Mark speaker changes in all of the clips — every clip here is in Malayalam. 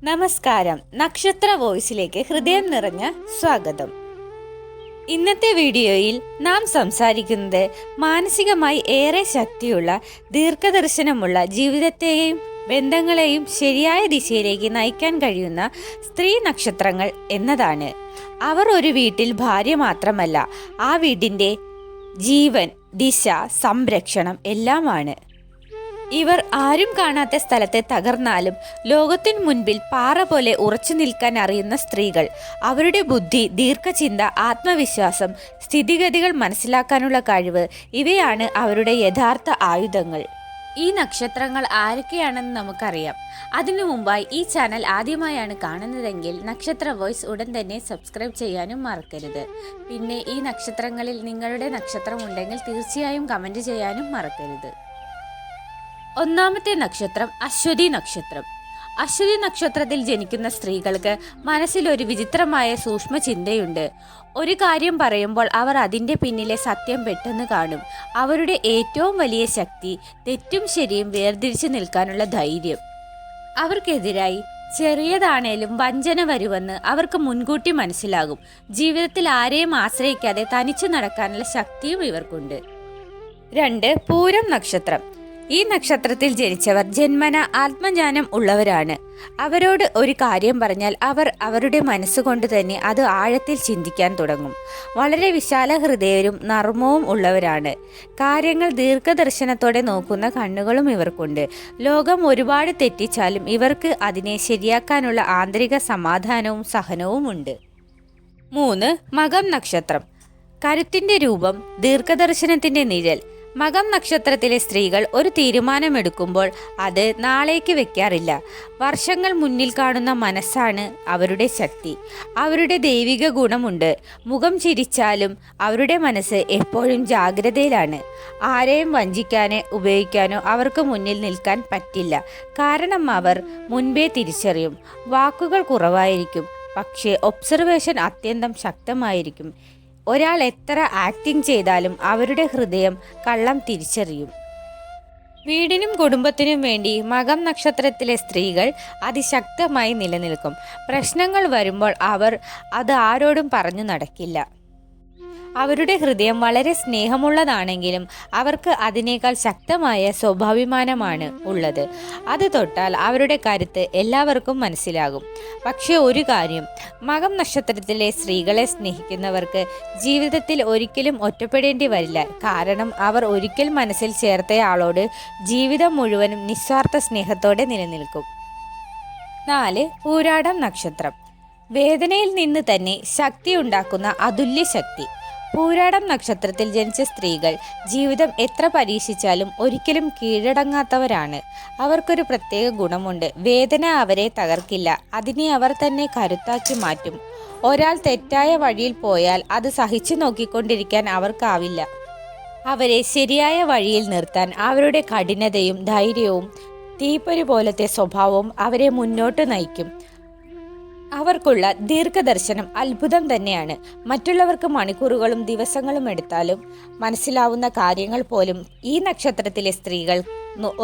Speaker 1: നമസ്കാരം. നക്ഷത്ര വോയിസിലേക്ക് ഹൃദയം നിറഞ്ഞ സ്വാഗതം. ഇന്നത്തെ വീഡിയോയിൽ നാം സംസാരിക്കുന്നത് മാനസികമായി ഏറെ ശക്തിയുള്ള ദീർഘദർശനമുള്ള ജീവിതത്തെയും ബന്ധങ്ങളെയും ശരിയായ ദിശയിലേക്ക് നയിക്കാൻ കഴിയുന്ന സ്ത്രീ നക്ഷത്രങ്ങൾ എന്നതാണ്. അവർ ഒരു വീട്ടിൽ ഭാര്യ മാത്രമല്ല, ആ വീടിൻ്റെ ജീവൻ, ദിശ, സംരക്ഷണം എല്ലാമാണ്. ഇവർ ആരും കാണാത്ത സ്ഥലത്തെ തകർന്നാലും ലോകത്തിനു മുൻപിൽ പാറ പോലെ ഉറച്ചു നിൽക്കാൻ അറിയുന്ന സ്ത്രീകൾ. അവരുടെ ബുദ്ധി, ദീർഘചിന്ത, ആത്മവിശ്വാസം, സ്ഥിതിഗതികൾ മനസ്സിലാക്കാനുള്ള കഴിവ് ഇവയാണ് അവരുടെ യഥാർത്ഥ ആയുധങ്ങൾ. ഈ നക്ഷത്രങ്ങൾ ആരൊക്കെയാണെന്ന് നമുക്കറിയാം. അതിനു മുമ്പായി ഈ ചാനൽ ആദ്യമായാണ് കാണുന്നതെങ്കിൽ നക്ഷത്ര വോയിസ് ഉടൻ തന്നെ സബ്സ്ക്രൈബ് ചെയ്യാനും മറക്കരുത്. പിന്നെ ഈ നക്ഷത്രങ്ങളിൽ നിങ്ങളുടെ നക്ഷത്രം ഉണ്ടെങ്കിൽ തീർച്ചയായും കമൻറ്റ് ചെയ്യാനും മറക്കരുത്. ഒന്നാമത്തെ നക്ഷത്രം അശ്വതി നക്ഷത്രം. അശ്വതി നക്ഷത്രത്തിൽ ജനിക്കുന്ന സ്ത്രീകൾക്ക് മനസ്സിലൊരു വിചിത്രമായ സൂക്ഷ്മ ചിന്തയുണ്ട്. ഒരു കാര്യം പറയുമ്പോൾ അവർ അതിൻ്റെ പിന്നിലെ സത്യം പെട്ടെന്ന് കാണും. അവരുടെ ഏറ്റവും വലിയ ശക്തി തെറ്റും ശരിയും വേർതിരിച്ചു നിൽക്കാനുള്ള ധൈര്യം. അവർക്കെതിരായി ചെറിയതാണേലും വഞ്ചന വരുമെന്ന് അവർക്ക് മുൻകൂട്ടി മനസ്സിലാകും. ജീവിതത്തിൽ ആരെയും ആശ്രയിക്കാതെ തനിച്ചു നടക്കാനുള്ള ശക്തിയും ഇവർക്കുണ്ട്. 2. പൂരം നക്ഷത്രം. ഈ നക്ഷത്രത്തിൽ ജനിച്ചവർ ജന്മന ആത്മജ്ഞാനം ഉള്ളവരാണ്. അവരോട് ഒരു കാര്യം പറഞ്ഞാൽ അവർ അവരുടെ മനസ്സുകൊണ്ട് തന്നെ അത് ആഴത്തിൽ ചിന്തിക്കാൻ തുടങ്ങും. വളരെ വിശാല ഹൃദയരും നർമ്മവും ഉള്ളവരാണ്. കാര്യങ്ങൾ ദീർഘദർശനത്തോടെ നോക്കുന്ന കണ്ണുകളും ഇവർക്കുണ്ട്. ലോകം ഒരുപാട് തെറ്റിച്ചാലും ഇവർക്ക് അതിനെ ശരിയാക്കാനുള്ള ആന്തരിക സമാധാനവും സഹനവും ഉണ്ട്. 3. മകം നക്ഷത്രം. കരുത്തിൻ്റെ രൂപം, ദീർഘദർശനത്തിൻ്റെ നിഴൽ. മകം നക്ഷത്രത്തിലെ സ്ത്രീകൾ ഒരു തീരുമാനമെടുക്കുമ്പോൾ അത് നാളേക്ക് വെക്കാറില്ല. വർഷങ്ങൾ മുന്നിൽ കാണുന്ന മനസ്സാണ് അവരുടെ ശക്തി. അവരുടെ ദൈവിക ഗുണമുണ്ട്. മുഖം ചിരിച്ചാലും അവരുടെ മനസ്സ് എപ്പോഴും ജാഗ്രതയിലാണ്. ആരെയും വഞ്ചിക്കാനോ ഉപയോഗിക്കാനോ അവർക്ക് മുന്നിൽ നിൽക്കാൻ പറ്റില്ല. കാരണം അവർ മുൻപേ തിരിച്ചറിയും. വാക്കുകൾ കുറവായിരിക്കും, പക്ഷേ ഒബ്സർവേഷൻ അത്യന്തം ശക്തമായിരിക്കും. ഒരാൾ എത്ര ആക്ടിങ് ചെയ്താലും അവരുടെ ഹൃദയം കള്ളം തിരിച്ചറിയും. വീടിനും കുടുംബത്തിനും വേണ്ടി മകം നക്ഷത്രത്തിലെ സ്ത്രീകൾ അതിശക്തമായി നിലനിൽക്കും. പ്രശ്നങ്ങൾ വരുമ്പോൾ അവർ അത് ആരോടും പറഞ്ഞു നടക്കില്ല. അവരുടെ ഹൃദയം വളരെ സ്നേഹമുള്ളതാണെങ്കിലും അവർക്ക് അതിനേക്കാൾ ശക്തമായ സ്വാഭിമാനമാണ് ഉള്ളത്. അത് തൊട്ടാൽ അവരുടെ കരുത്ത് എല്ലാവർക്കും മനസ്സിലാകും. പക്ഷേ ഒരു കാര്യം, മകം നക്ഷത്രത്തിലെ സ്ത്രീകളെ സ്നേഹിക്കുന്നവർക്ക് ജീവിതത്തിൽ ഒരിക്കലും ഒറ്റപ്പെടേണ്ടി വരില്ല. കാരണം അവർ ഒരിക്കൽ മനസ്സിൽ ചേർത്തയാളോട് ജീവിതം മുഴുവനും നിസ്വാർത്ഥ സ്നേഹത്തോടെ നിലനിൽക്കും. 4. പൂരാടം നക്ഷത്രം. വേദനയിൽ നിന്ന് തന്നെ ശക്തി ഉണ്ടാക്കുന്ന അതുല്യ ശക്തി. പൂരാടം നക്ഷത്രത്തിൽ ജനിച്ച സ്ത്രീകൾ ജീവിതം എത്ര പരീക്ഷിച്ചാലും ഒരിക്കലും കീഴടങ്ങാത്തവരാണ്. അവർക്കൊരു പ്രത്യേക ഗുണമുണ്ട്. വേദന അവരെ തകർക്കില്ല, അതിനെ അവർ തന്നെ കരുത്താക്കി മാറ്റും. ഒരാൾ തെറ്റായ വഴിയിൽ പോയാൽ അത് സഹിച്ചു നോക്കിക്കൊണ്ടിരിക്കാൻ അവർക്കാവില്ല. അവരെ ശരിയായ വഴിയിൽ നിർത്താൻ അവരുടെ കഠിനതയും ധൈര്യവും തീപ്പൊരി പോലത്തെ സ്വഭാവവും അവരെ മുന്നോട്ട് നയിക്കും. അവർക്കുള്ള ദീർഘദർശനം അത്ഭുതം തന്നെയാണ്. മറ്റുള്ളവർക്ക് മണിക്കൂറുകളും ദിവസങ്ങളും എടുത്താലും മനസ്സിലാവുന്ന കാര്യങ്ങൾ പോലും ഈ നക്ഷത്രത്തിലെ സ്ത്രീകൾ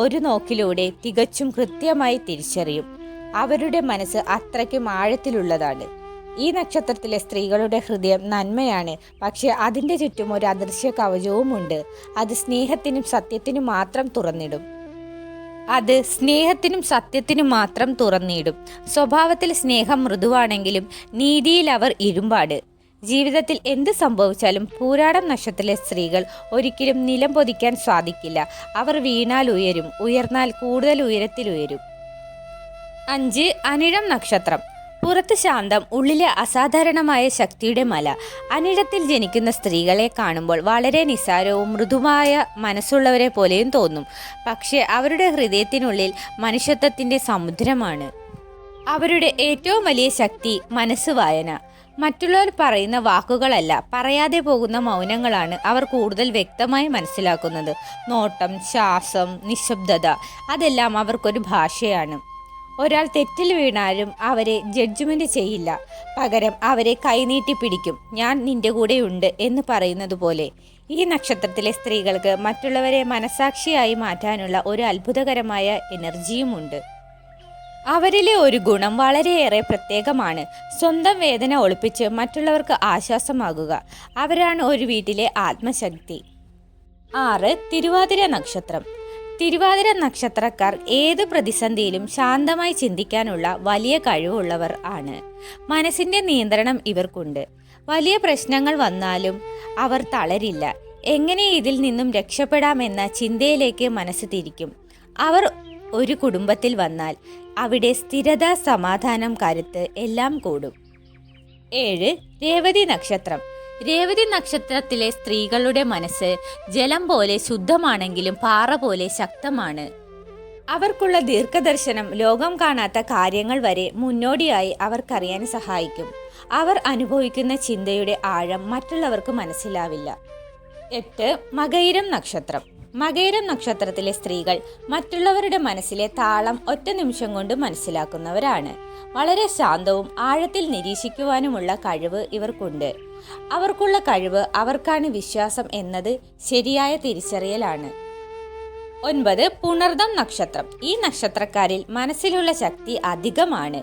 Speaker 1: ഒരു നോക്കിലൂടെ തികച്ചും കൃത്യമായി തിരിച്ചറിയും. അവരുടെ മനസ്സ് അത്രയ്ക്കും ആഴത്തിലുള്ളതാണ്. ഈ നക്ഷത്രത്തിലെ സ്ത്രീകളുടെ ഹൃദയം നന്മയാണ്, പക്ഷെ അതിൻ്റെ ചുറ്റും ഒരു അദൃശ്യ കവചവും ഉണ്ട്. അത് സ്നേഹത്തിനും സത്യത്തിനും മാത്രം തുറന്നിടും. സ്വഭാവത്തിൽ സ്നേഹം മൃദുവാണെങ്കിലും നീതിയിൽ അവർ ഇരുമ്പാട്. ജീവിതത്തിൽ എന്ത് സംഭവിച്ചാലും പൂരാടം നക്ഷത്രത്തിലെ സ്ത്രീകൾ ഒരിക്കലും നിലം പൊതിക്കാൻ സാധിക്കില്ല. അവർ വീണാൽ ഉയരും, ഉയർന്നാൽ കൂടുതൽ ഉയരത്തിലുയരും. 5. അനിഴം നക്ഷത്രം. പുറത്ത് ശാന്തം, ഉള്ളിലെ അസാധാരണമായ ശക്തിയുടെ മല. അനിഴത്തിൽ ജനിക്കുന്ന സ്ത്രീകളെ കാണുമ്പോൾ വളരെ നിസ്സാരവും മൃദുവായ മനസ്സുള്ളവരെ പോലെയും തോന്നും. പക്ഷേ അവരുടെ ഹൃദയത്തിനുള്ളിൽ മനുഷ്യത്വത്തിൻ്റെ സമുദ്രമാണ്. അവരുടെ ഏറ്റവും വലിയ ശക്തി മനസ്സ് വായന. മറ്റുള്ളവർ പറയുന്ന വാക്കുകളല്ല, പറയാതെ പോകുന്ന മൗനങ്ങളാണ് അവർ കൂടുതൽ വ്യക്തമായി മനസ്സിലാക്കുന്നത്. നോട്ടം, ശ്വാസം, നിശബ്ദത, അതെല്ലാം അവർക്കൊരു ഭാഷയാണ്. ഒരാൾ തെറ്റിൽ വീണാലും അവരെ ജഡ്ജ്മെന്റ് ചെയ്യില്ല. പകരം അവരെ കൈനീട്ടി പിടിക്കും. ഞാൻ നിന്റെ കൂടെയുണ്ട് എന്ന് പറയുന്നത് പോലെ. ഈ നക്ഷത്രത്തിലെ സ്ത്രീകൾക്ക് മറ്റുള്ളവരെ മനസാക്ഷിയായി മാറ്റാനുള്ള ഒരു അത്ഭുതകരമായ എനർജിയുമുണ്ട്. അവരിലെ ഒരു ഗുണം വളരെയേറെ പ്രത്യേകമാണ്. സ്വന്തം വേദന ഒളിപ്പിച്ച് മറ്റുള്ളവർക്ക് ആശ്വാസമാകുക. അവരാണ് ഒരു വീട്ടിലെ ആത്മശക്തി. 6. തിരുവാതിര നക്ഷത്രം. തിരുവാതിര നക്ഷത്രക്കാർ ഏത് പ്രതിസന്ധിയിലും ശാന്തമായി ചിന്തിക്കാനുള്ള വലിയ കഴിവുള്ളവർ ആണ്. മനസ്സിന്റെ നിയന്ത്രണം ഇവർക്കുണ്ട്. വലിയ പ്രശ്നങ്ങൾ വന്നാലും അവർ തളരില്ല. എങ്ങനെ ഇതിൽ നിന്നും രക്ഷപ്പെടാമെന്ന ചിന്തയിലേക്ക് മനസ്സ് തിരിക്കും. അവർ ഒരു കുടുംബത്തിൽ വന്നാൽ അവിടെ സ്ഥിരത, സമാധാനം, കരുത്ത് എല്ലാം കൂടും. 7. രേവതി നക്ഷത്രം. രേവതി നക്ഷത്രത്തിലെ സ്ത്രീകളുടെ മനസ്സ് ജലം പോലെ ശുദ്ധമാണെങ്കിലും പാറ പോലെ ശക്തമാണ്. അവർക്കുള്ള ദീർഘദർശനം ലോകം കാണാത്ത കാര്യങ്ങൾ വരെ മുന്നോടിയായി അവർക്കറിയാൻ സഹായിക്കും. അവർ അനുഭവിക്കുന്ന ചിന്തയുടെ ആഴം മറ്റുള്ളവർക്ക് മനസ്സിലാവില്ല. 8. മകയിരം നക്ഷത്രം. മകയിരം നക്ഷത്രത്തിലെ സ്ത്രീകൾ മറ്റുള്ളവരുടെ മനസ്സിലെ താളം ഒറ്റ നിമിഷം കൊണ്ട് മനസ്സിലാക്കുന്നവരാണ്. വളരെ ശാന്തവും ആഴത്തിൽ നിരീക്ഷിക്കുവാനുമുള്ള കഴിവ് ഇവർക്കുണ്ട്. അവർക്കുള്ള കഴിവ് അവർക്കാണ് വിശ്വാസം എന്നത് ശരിയായ തിരിച്ചറിയലാണ്. 9. പുണർദം നക്ഷത്രം. ഈ നക്ഷത്രക്കാരിൽ മനസ്സിലുള്ള ശക്തി അധികമാണ്.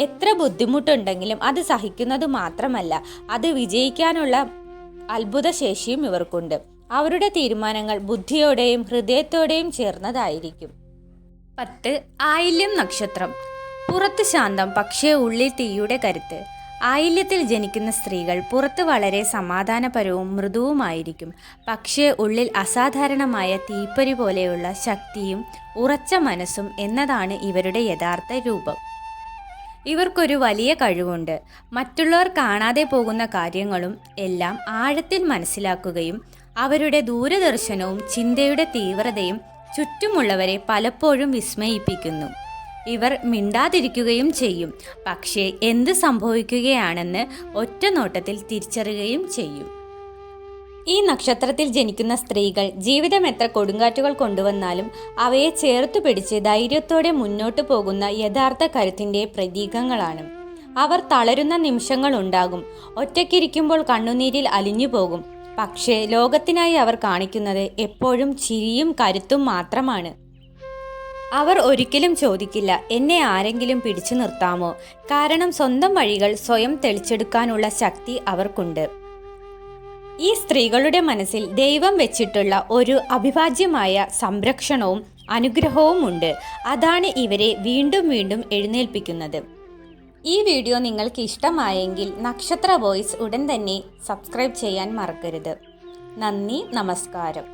Speaker 1: എത്ര ബുദ്ധിമുട്ടുണ്ടെങ്കിലും അത് സഹിക്കുന്നത് മാത്രമല്ല, അത് വിജയിക്കാനുള്ള അത്ഭുത ശേഷിയും ഇവർക്കുണ്ട്. അവരുടെ തീരുമാനങ്ങൾ ബുദ്ധിയോടെയും ഹൃദയത്തോടെയും ചേർന്നതായിരിക്കും. 10. ആയില്യം നക്ഷത്രം. പുറത്ത് ശാന്തം, പക്ഷേ ഉള്ളിൽ തീയുടെ കരുത്ത്. ആയില്യത്തിൽ ജനിക്കുന്ന സ്ത്രീകൾ പുറത്ത് വളരെ സമാധാനപരവും മൃദുവുമായിരിക്കും. പക്ഷേ ഉള്ളിൽ അസാധാരണമായ തീപ്പൊരി പോലെയുള്ള ശക്തിയും ഉറച്ച മനസ്സും എന്നതാണ് ഇവരുടെ യഥാർത്ഥ രൂപം. ഇവർക്കൊരു വലിയ കഴിവുണ്ട്. മറ്റുള്ളവർ കാണാതെ പോകുന്ന കാര്യങ്ങളും എല്ലാം ആഴത്തിൽ മനസ്സിലാക്കുകയും അവരുടെ ദൂരദർശനവും ചിന്തയുടെ തീവ്രതയും ചുറ്റുമുള്ളവരെ പലപ്പോഴും വിസ്മയിപ്പിക്കുന്നു. ഇവർ മിണ്ടാതിരിക്കുകയും ചെയ്യും, പക്ഷേ എന്ത് സംഭവിക്കുകയാണെന്ന് ഒറ്റ നോട്ടത്തിൽ തിരിച്ചറിയുകയും ചെയ്യും. ഈ നക്ഷത്രത്തിൽ ജനിക്കുന്ന സ്ത്രീകൾ ജീവിതം എത്ര കൊടുങ്കാറ്റുകൾ കൊണ്ടുവന്നാലും അവയെ ചേർത്തു പിടിച്ച് ധൈര്യത്തോടെ മുന്നോട്ടു പോകുന്ന യഥാർത്ഥ കരുത്തിൻ്റെ പ്രതീകങ്ങളാണ്. അവർ തളരുന്ന നിമിഷങ്ങൾ ഉണ്ടാകും. ഒറ്റയ്ക്കിരിക്കുമ്പോൾ കണ്ണുനീരിൽ അലിഞ്ഞു പോകും. പക്ഷേ ലോകത്തിനായി അവർ കാണിക്കുന്നത് എപ്പോഴും ചിരിയും കരുത്തും മാത്രമാണ്. അവർ ഒരിക്കലും ചോദിക്കില്ല, എന്നെ ആരെങ്കിലും പിടിച്ചു നിർത്താമോ? കാരണം സ്വന്തം വഴികൾ സ്വയം തെളിച്ചെടുക്കാനുള്ള ശക്തി അവർക്കുണ്ട്. ഈ സ്ത്രീകളുടെ മനസ്സിൽ ദൈവം വെച്ചിട്ടുള്ള ഒരു അവിഭാജ്യമായ സംരക്ഷണവും അനുഗ്രഹവും ഉണ്ട്. അതാണ് ഇവരെ വീണ്ടും വീണ്ടും എഴുന്നേൽപ്പിക്കുന്നത്. ഈ വീഡിയോ നിങ്ങൾക്ക് ഇഷ്ടമായെങ്കിൽ നക്ഷത്ര വോയിസ് ഉടൻ തന്നെ സബ്സ്ക്രൈബ് ചെയ്യാൻ മറക്കരുത്. നന്ദി, നമസ്കാരം.